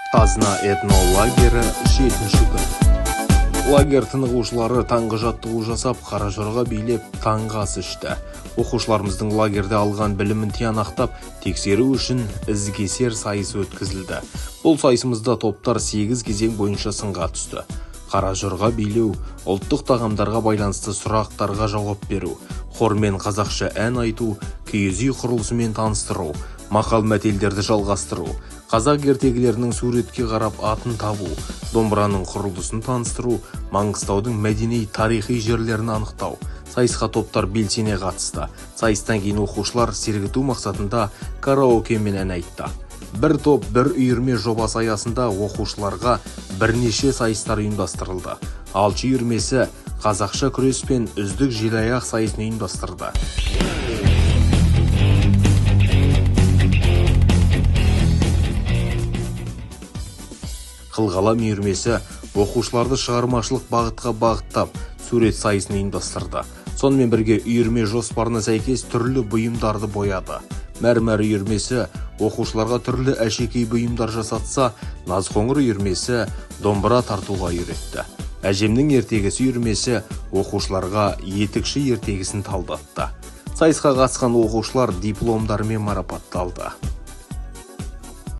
Қазына этнолагері 7-ші күн. Лагер тынығушылары таңғы жаттығу жасап, қаражорға билеп, таңғы ас ішті. Оқушыларымыздың лагерде алған білімін тиянақтап, тексеру үшін ізкесер сайысы өткізілді. Бұл сайысымызда топтар 8 кезең бойынша сынға түсті. Қаражорға билеу, ұлттық тағамдарға байланысты сұрақтарға жауап беру, хормен қазақша ән айту, киіз үй құрылысымен таныстыру, мақал-мәтелдерді жалғастыру, қазақ ертегілерінің суретке қарап атын табу, домбыраның құрылысын таныстыру, Маңғыстаудың мәдени тарихи жерлерін анықтау. Сайысқа топтар белсене қатысты. Сайыстан кейін оқушылар сергіту мақсатында караокемен ән айтты. Бір топ, бір үйірме жобасы аясында оқушыларға бірнеше сайыстар ұйымдастырылды. Алшы үйірмесі қазақша күрес пен үздік желаяқ сайысын ұйымдастырды. Қылғалам үйірмесі оқушыларды шығармашылық бағытқа бағыттап, сурет сайысын ұйымдастырды. Сонымен бірге үйірме жоспарына сәйкес түрлі бұйымдарды бояды. Мәрмәр үйірмесі оқушыларға түрлі әшекей бұйымдар жасатса, Назқоңыр үйірмесі домбыра тартуға үйретті. Әжемнің ертегісі үйірмесі оқушыларға етікші ертегісін талдатты. Сайысқа қатысқан оқушылар дипломдарымен марапатталды.